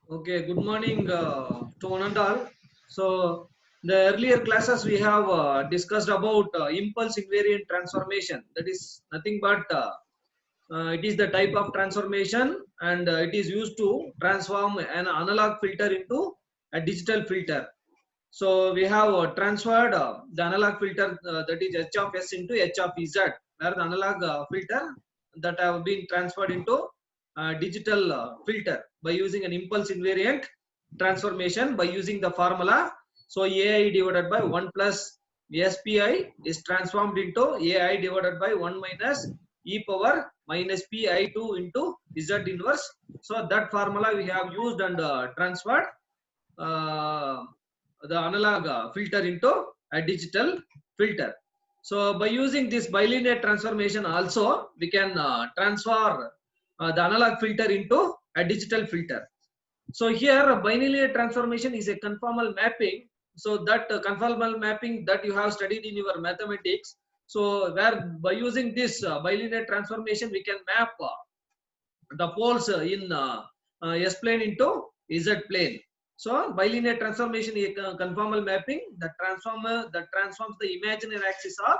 Okay, good morning to one and all. So, the earlier classes we have discussed about impulse invariant transformation. That is nothing but it is the type of transformation, and it is used to transform an analog filter into a digital filter. So, we have transferred the analog filter, that is H of S into H of Z, where the analog filter that have been transferred into digital filter by using an impulse invariant transformation by using the formula. So AI divided by 1 plus SPI is transformed into AI divided by 1 minus e power minus pi2 into Z inverse. So that formula we have used and transferred uh, the analog filter into a digital filter. So by using this bilinear transformation also we can transfer the analog filter into a digital filter. So here a bilinear transformation is a conformal mapping. So that conformal mapping that you have studied in your mathematics. So where by using this bilinear transformation we can map the poles in S plane into Z plane. So bilinear transformation is a conformal mapping that transforms the imaginary axis of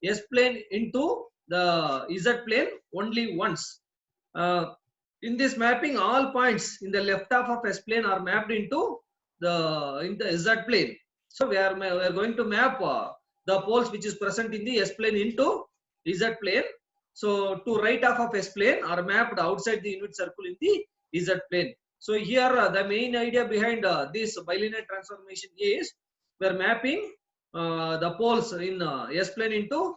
S plane into the Z plane only once. Uh, in this mapping, all points in the left half of S plane are mapped into the Z plane. So we are going to map the poles which is present in the S plane into Z plane. So to right half of S plane are mapped outside the unit circle in the Z plane. So here the main idea behind this bilinear transformation is we are mapping the poles in S plane into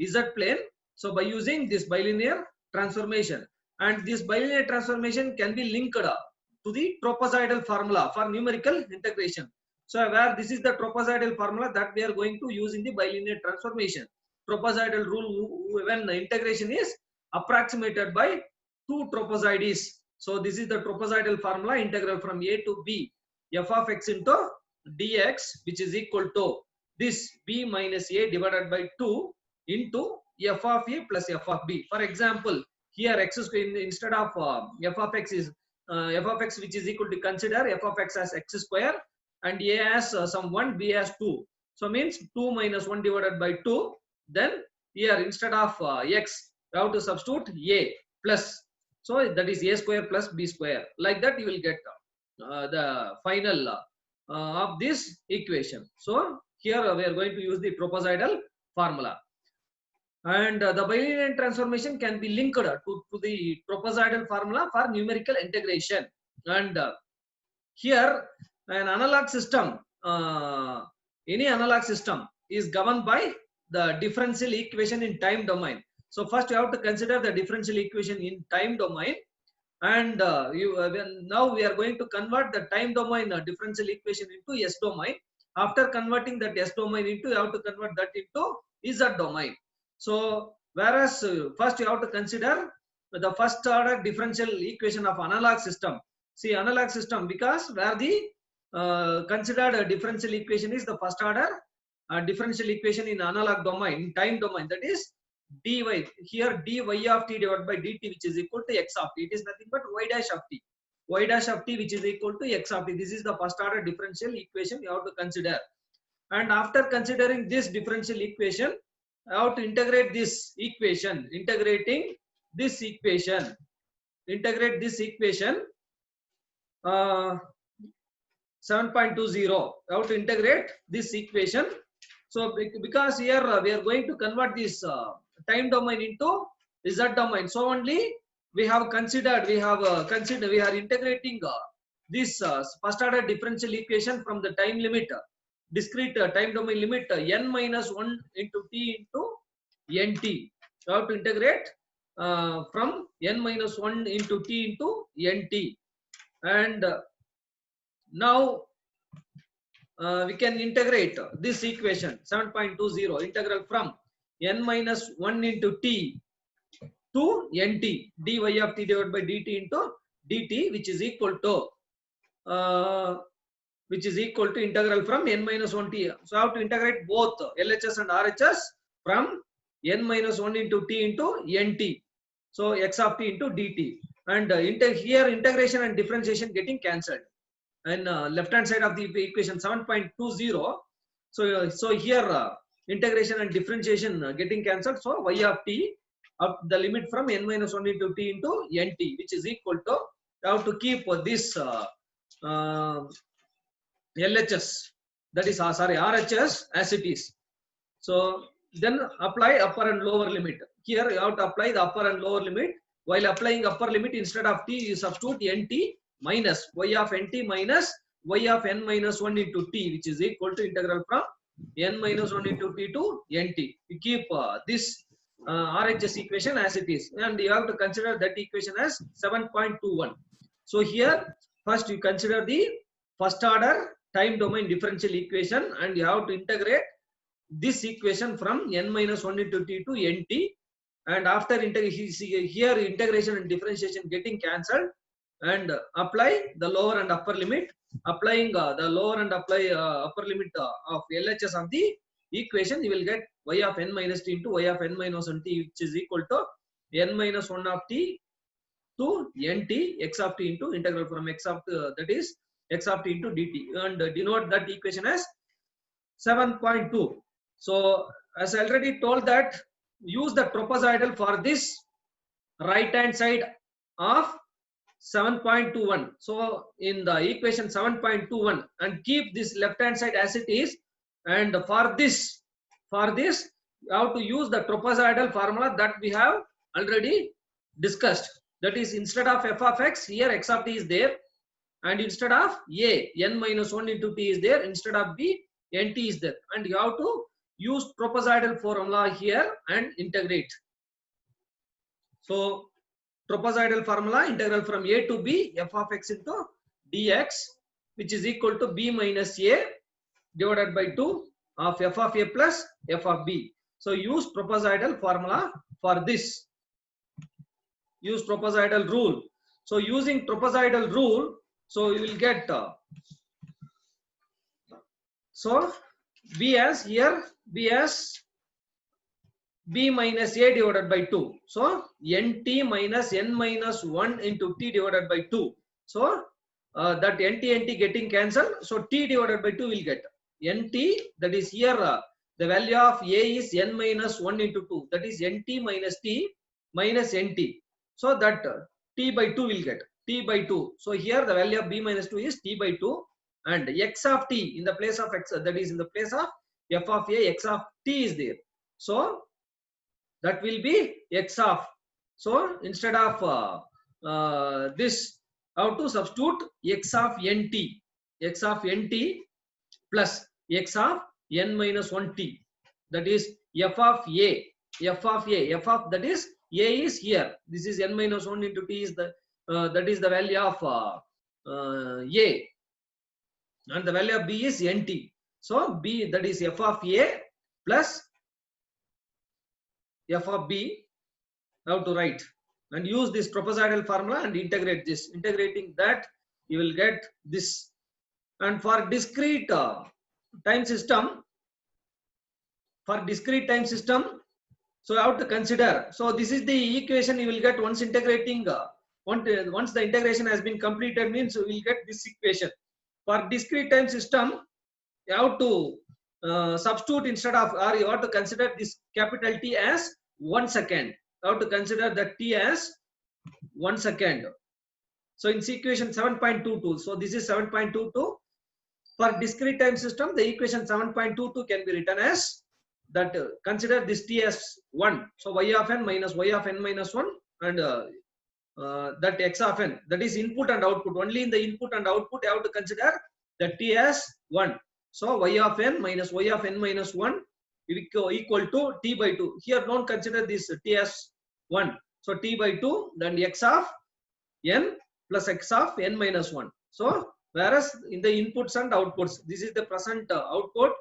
Z plane. So by using this bilinear transformation, and this bilinear transformation can be linked to the trapezoidal formula for numerical integration. So where this is the trapezoidal formula that we are going to use in the bilinear transformation. Trapezoidal rule when the integration is approximated by two trapezoids. So this is the trapezoidal formula integral from a to b f of x into dx, which is equal to this b minus a divided by 2 into f of a plus f of b. For example, here x is instead of f of x is f of x, which is equal to consider f of x as x square and a as some 1, b as 2. So means 2 minus 1 divided by 2. Then here instead of x we have to substitute a plus. So that is a square plus b square. Like that you will get the final of this equation. So here we are going to use the trapezoidal formula. And the bilinear transformation can be linked to the trapezoidal formula for numerical integration. And here an analog system, any analog system is governed by the differential equation in time domain. So first you have to consider the differential equation in time domain, and now we are going to convert the time domain differential equation into S domain. After converting that S domain into, you have to convert that into Z domain. So whereas first you have to consider the first order differential equation of analog system. See, analog system, because where the considered differential equation is the first order differential equation in analog domain, time domain, that is dy. Here dy of t divided by dt, which is equal to x of t. It is nothing but y dash of t. Y dash of t, which is equal to x of t. This is the first order differential equation you have to consider. And after considering this differential equation, I have to integrate this equation. Integrate this equation uh, 7.20. I have to integrate this equation. So because here we are going to convert this time domain into Z domain. So only we have considered, we are integrating this first order differential equation from the time limit, discrete time domain limit n minus 1 into t into nt. You have to integrate from n minus 1 into t into nt. And now we can integrate this equation 7.20, integral from n minus 1 into t to nt dy of t divided by dt into dt, which is equal to integral from n minus 1 t. So I have to integrate both LHS and RHS from n minus 1 into t into nt. So x of t into dt. and here integration and differentiation getting cancelled, and left hand side of the equation 7.20. So here integration and differentiation getting cancelled. So y of t up the limit from n minus 1 into t into nt, which is equal to, you have to keep this LHS, that is sorry, RHS as it is. So then apply upper and lower limit. Here you have to apply the upper and lower limit. While applying upper limit, instead of t you substitute nt minus y of nt minus y of n minus 1 into t, which is equal to integral from n minus 1 into t to nt. You keep this RHS equation as it is, and you have to consider that equation as 7.21. So here first you consider the first order time domain differential equation, and you have to integrate this equation from n minus 1 into t to nt, and after here integration and differentiation getting cancelled, and apply the lower and upper limit. Applying the lower and upper limit of LHS of the equation, you will get y of n minus t into y of n minus 1 t, which is equal to n minus 1 of t to nt x of t into integral from x of that is x of t into dt, and denote that equation as 7.2. So as I already told that, use the trapezoidal for this right hand side of 7.21. So in the equation 7.21, and keep this left hand side as it is, and for this you have to use the trapezoidal formula that we have already discussed. That is, instead of f of x, here x of t is there, and instead of a, n minus 1 into t is there, instead of b, nt is there, and you have to use trapezoidal formula here and integrate. So trapezoidal formula, integral from a to b f of x into dx, which is equal to b minus a divided by 2 of f of a plus f of b. So use trapezoidal formula for this. Use trapezoidal rule. So using trapezoidal rule, so you will get so b as here, b as b minus a divided by 2. So nt minus n minus 1 into t divided by 2. So that nt getting cancelled. So t divided by 2 will get nt, that is here the value of a is n minus 1 into 2. That is nt minus t minus nt. So that t by 2 will get t by 2. So here the value of b minus 2 is t by 2, and x of t in the place of x, that is in the place of f of a, x of t is there. So that will be x of. So instead of this, how to substitute x of nt plus x of n minus 1 t, that is f of a, that is a is here, this is n minus 1 into t is the that is the value of a, and the value of b is nt. So b, that is f of a plus f of b, how to write, and use this trapezoidal formula and integrate this. Integrating that, you will get this. And for discrete time system, so you have to consider. So this is the equation you will get once integrating. Once the integration has been completed, means you will get this equation. For discrete time system, you have to substitute instead of, or you have to consider this capital T as 1 second. You have to consider the T as 1 second. So in equation 7.22, so this is 7.22. For discrete time system, the equation 7.22 can be written as that. Consider this T as 1. So y of n minus y of n minus 1, and that x of n, that is input and output. Only in the input and output you have to consider the T as 1. So y of n minus y of n minus 1 equal to t by 2. Here don't consider this t as 1. So t by 2, then x of n plus x of n minus 1. So whereas in the inputs and outputs, this is the present output,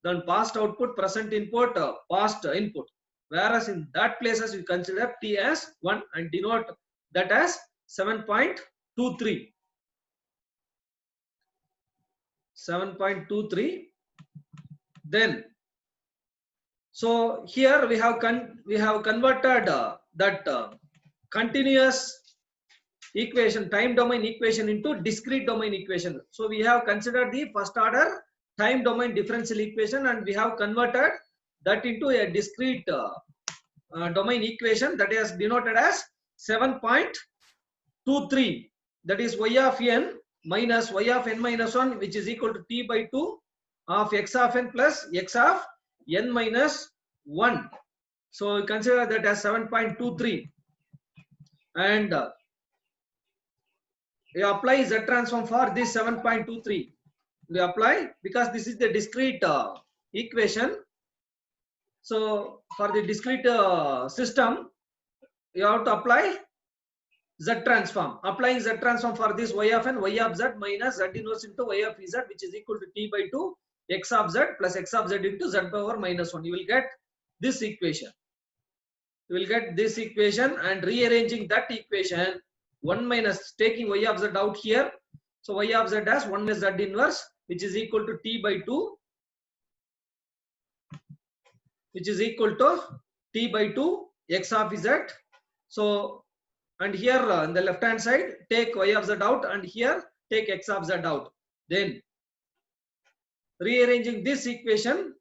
then past output, present input, past input. Whereas in that places you consider t as 1 and denote that as 7.23. 7.23. Then, so here we have converted that continuous equation, time domain equation into discrete domain equation. So we have considered the first order time domain differential equation and we have converted that into a discrete domain equation that is denoted as 7.23. That is y of n minus y of n minus 1, which is equal to t by 2 of x of n plus x of n minus 1. So consider that as 7.23. And we apply Z transform for this 7.23. We apply because this is the discrete equation. So for the discrete system, you have to apply Z transform. Applying Z transform for this y of n, y of z minus z inverse into y of z, which is equal to t by 2 x of z plus x of z into z power minus 1. You will get this equation. You will get this equation, and rearranging that equation, 1 minus taking y of z out here. So y of z as 1 minus z inverse, which is equal to t by 2, which is equal to t by 2 x of z. So, and here on the left hand side, take y of z out, and here take x of z out. Then rearranging this equation,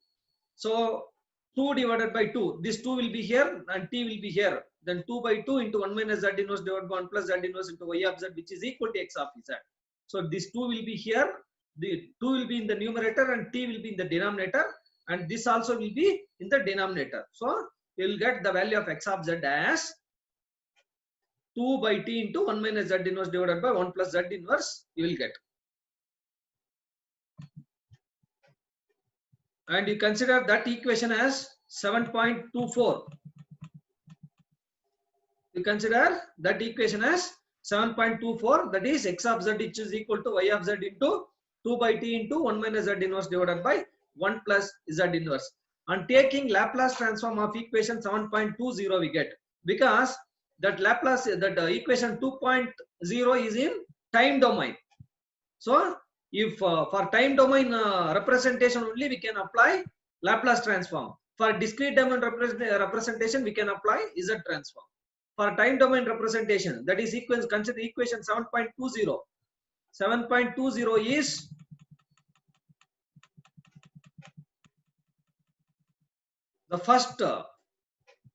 so 2 divided by 2, this 2 will be here and t will be here. Then 2 by 2 into 1 minus z inverse divided by 1 plus z inverse into y of z, which is equal to x of z. So this 2 will be here, the 2 will be in the numerator and t will be in the denominator, and this also will be in the denominator. So you will get the value of x of z as 2 by t into 1 minus z inverse divided by 1 plus z inverse, you will get. And you consider that equation as 7.24. You consider that equation as 7.24, that is x of z, which is equal to y of z into 2 by t into 1 minus z inverse divided by 1 plus z inverse. And taking Laplace transform of equation 7.20 we get, because that Laplace, that equation 2.0 is in time domain. So if for time domain representation only we can apply Laplace transform. For discrete domain representation we can apply Z transform. For time domain representation, that is equation, consider equation 7.20. 7.20 is the first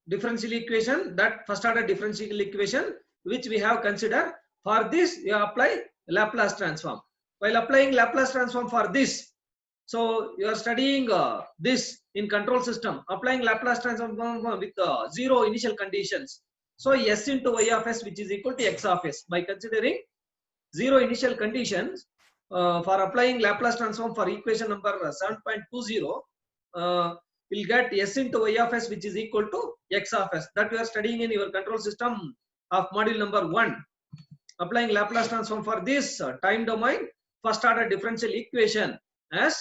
differential equation, that first order differential equation which we have considered. For this you apply Laplace transform. While applying Laplace transform for this, so you are studying this in control system, applying Laplace transform with 0 initial conditions. So s into y of s, which is equal to x of s. By considering 0 initial conditions for applying Laplace transform for equation number 7.20, we'll get s into y of s, which is equal to x of s. That you are studying in your control system of module number 1. Applying Laplace transform for this time domain first order differential equation as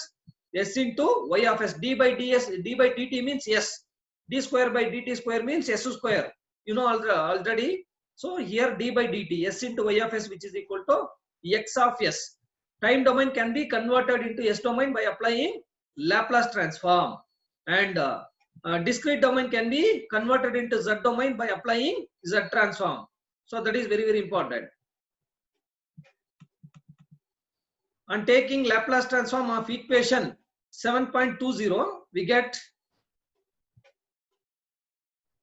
s into y of s. D by dt means s. D square by dt square means s square. You know already. So here d by dt, s into y of s, which is equal to x of s. Time domain can be converted into s domain by applying Laplace transform, and discrete domain can be converted into z domain by applying z transform. So that is very, very important. And taking Laplace transform of equation 7.20, we get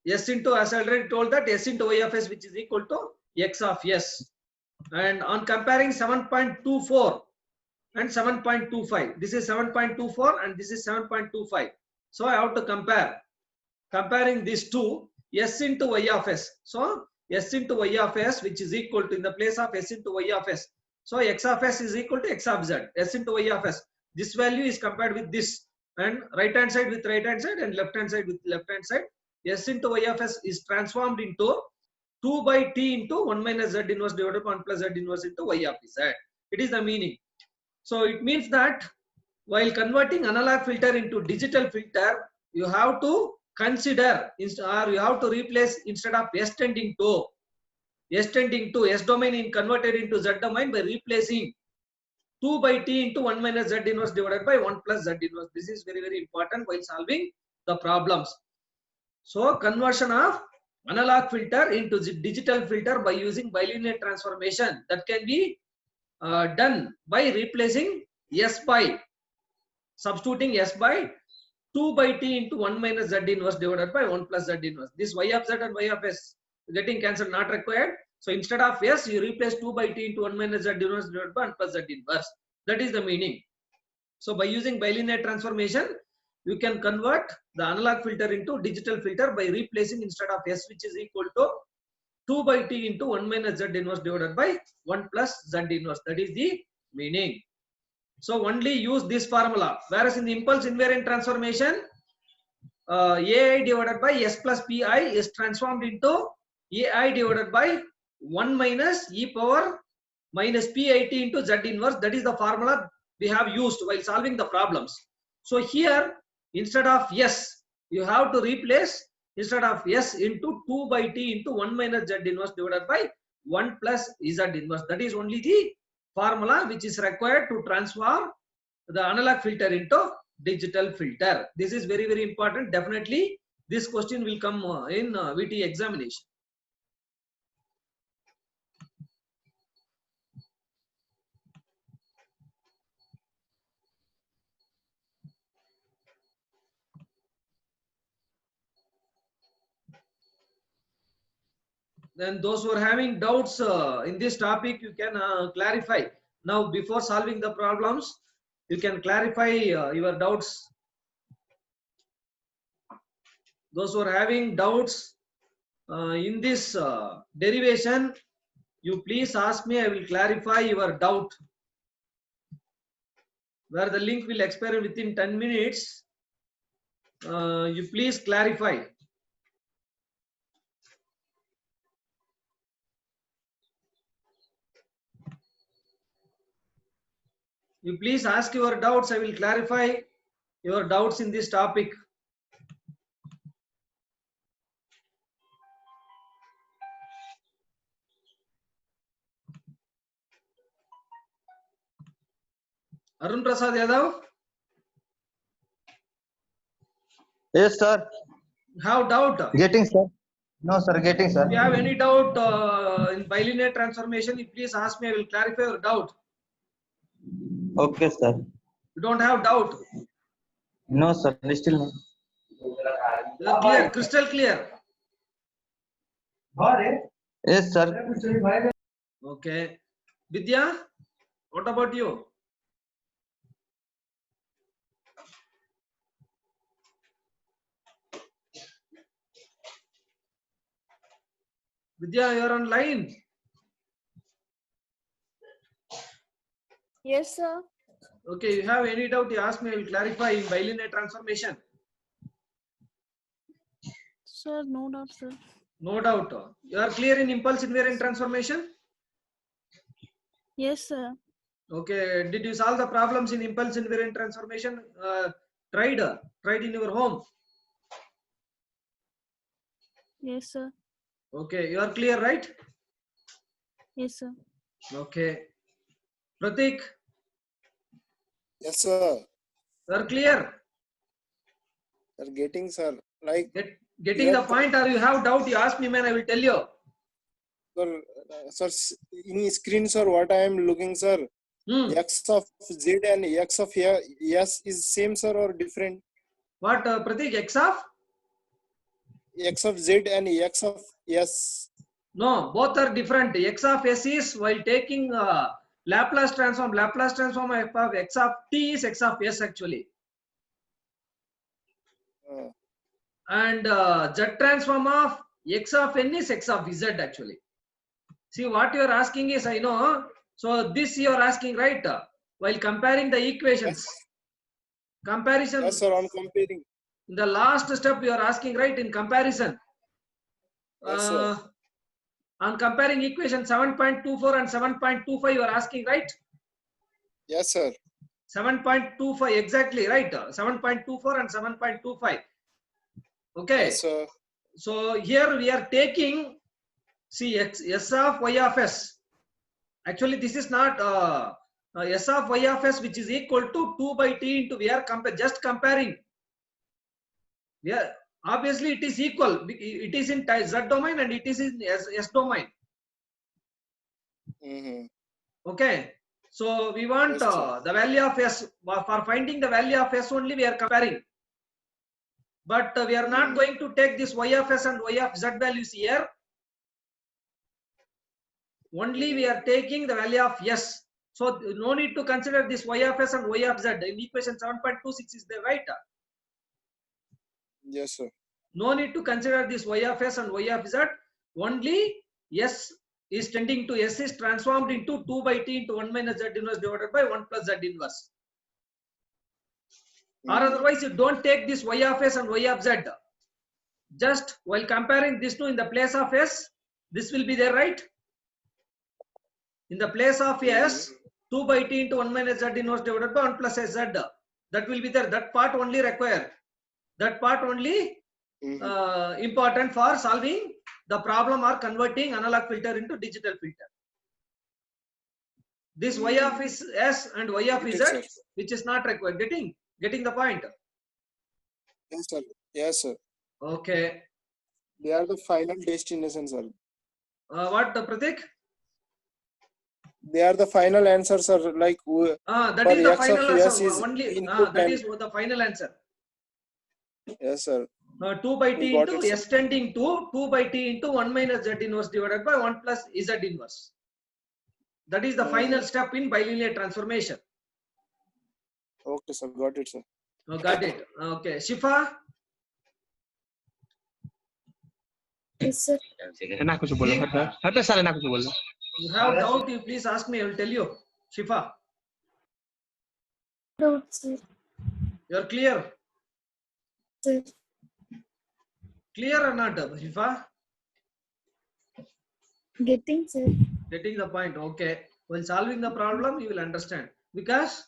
s into, as I already told, that s into y of s, which is equal to x of s. And on comparing 7.24 and 7.25, this is 7.24 and this is 7.25. So I have to compare. Comparing these two, s into y of s. So s into y of s, which is equal to, in the place of s into y of s, so x of s is equal to x of z. S into y of s. This value is compared with this, and right hand side with right hand side and left hand side with left hand side. S into y of s is transformed into 2 by t into 1 minus z inverse divided by 1 plus z inverse into y of z. It is the meaning. So it means that while converting analog filter into digital filter, you have to consider, or you have to replace, instead of s tending to s domain in converted into z domain by replacing 2 by t into 1 minus z inverse divided by 1 plus z inverse. This is very, very important while solving the problems. So conversion of analog filter into digital filter by using bilinear transformation. That can be done by replacing S by substituting S by 2 by t into 1 minus z inverse divided by 1 plus z inverse. This y of z and y of s getting cancelled, not required. So instead of s, you replace 2 by t into 1 minus z inverse divided by 1 plus z inverse. That is the meaning. So by using bilinear transformation, you can convert the analog filter into digital filter by replacing instead of s, which is equal to 2 by t into 1 minus z inverse divided by 1 plus z inverse. That is the meaning. So only use this formula. Whereas in the impulse invariant transformation, AI divided by S plus PI is transformed into AI divided by 1 minus e power minus PIT into Z inverse. That is the formula we have used while solving the problems. So here, instead of S, you have to replace instead of S into 2 by T into 1 minus Z inverse divided by 1 plus Z inverse. That is only the formula which is required to transform the analog filter into digital filter. This is very, very important. Definitely this question will come in VT examination. Then those who are having doubts in this topic, you can clarify. Now before solving the problems, you can clarify your doubts. Those who are having doubts in this derivation, you please ask me, I will clarify your doubt. Where the link will expire within 10 minutes, you please clarify. You please ask your doubts, I will clarify your doubts in this topic. Arun Prasad Yadav? Yes, sir. Have doubt? Getting, sir. No, sir. Getting, sir. If you have any doubt in bilinear transformation, you please ask me, I will clarify your doubt. Okay, sir. You don't have doubt? No, sir. Still no. You are clear, crystal clear. Yes, sir. Okay. Vidya, what about you? Vidya, you are online. Yes, sir. Okay, you have any doubt, you ask me, I will clarify in bilinear transformation. Sir, no doubt, sir. No doubt. You are clear in impulse invariant transformation? Yes, sir. Okay, did you solve the problems in impulse invariant transformation? Tried in your home? Yes, sir. Okay, you are clear, right? Yes, sir. Okay. Pratik, Yes, sir. you are clear? Sir, getting, sir. Like, Getting the point, or you have doubt, you ask me, man, I will tell you. sir, in screen, sir, what I am looking, sir, X of Z and X of S is same, sir, or different? What, Pratik, X of? X of Z and X of S. No, both are different. X of S is while taking Laplace transform of X of T is X of S actually. And Z transform of X of N is X of Z actually. See what you are asking is, I know. So this you are asking, right? While comparing the equations. Yes. Comparison. Yes, sir, on comparing. In the last step you are asking, right? In comparison. Yes, sir. On comparing equation 7.24 and 7.25 you are asking, right? Yes, sir. 7.25 exactly, right? 7.24 and 7.25. Okay. Yes, sir. So here we are taking, see, S of Y of S. Actually this is not S of Y of S, which is equal to 2 by T into, we are just comparing. Yeah, obviously it is equal. It is in Z domain and it is in S domain. Okay. So we want Yes, sir. the value of S. For finding the value of S only we are comparing. But we are not going to take this y of S and y of Z values here. Only we are taking the value of S. So no need to consider this y of S and y of Z. In equation 7.26 is there, right? Yes, sir. No need to consider this y of S and y of Z. Only S is tending to S is transformed into 2 by T into 1 minus Z inverse divided by 1 plus Z inverse. Or otherwise you don't take this y of S and y of Z. Just while comparing these two in the place of S, this will be there, right? In the place of S, 2 by T into 1 minus Z inverse divided by 1 plus SZ. That will be there. That part only required. That part only important for solving the problem or converting analog filter into digital filter. This y of S and y of Z, which is not required. Getting the point? Yes, sir. Yes, sir. Okay. They are the final destination, sir. What, Pratik? They are the final answer, sir. Like That for is the X of final S answer. is Only input that and- is the final answer. yes, sir. 2 by We T got into it, sir. S tending to 2 by T into 1 minus Z inverse divided by 1 plus Z inverse. That is the final step in bilinear transformation. Okay, sir. Got it, sir. Got it. Okay. Shifa? Yes, sir. ना कुछ बोलो हर सारे ना कुछ बोलो You have doubt, you please ask me. I will tell you. Shifa, No, sir. you are clear? Sir. Clear or not, Shifa? Getting, sir. Getting the point. Okay. While solving the problem, you will understand. Because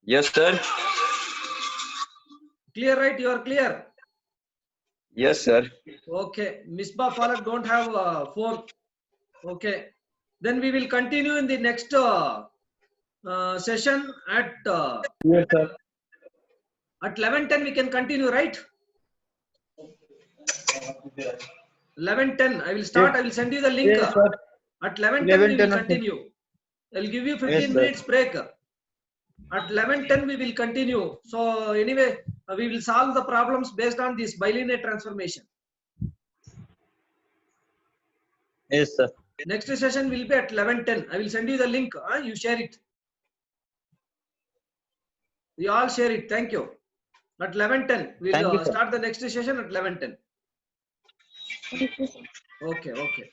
Yes, sir. clear, right? You are clear. Yes, sir. Okay. Misbah Falak don't have 4. Okay. Then we will continue in the next session at Yes, sir. at 11:10. We can continue, right? 11:10. I will start. I will send you the link. Yes, sir. At 11:10 we will 11:10, continue. I will give you 15 Yes, sir. minutes break. At 11:10 we will continue. So anyway, we will solve the problems based on this bilinear transformation. Yes, sir. Next session will be at 11:10. I will send you the link. You share it. We all share it. Thank you. At 11:10 we Thank will you, sir. start the next session at 11:10. Thank you, sir. Okay. Okay.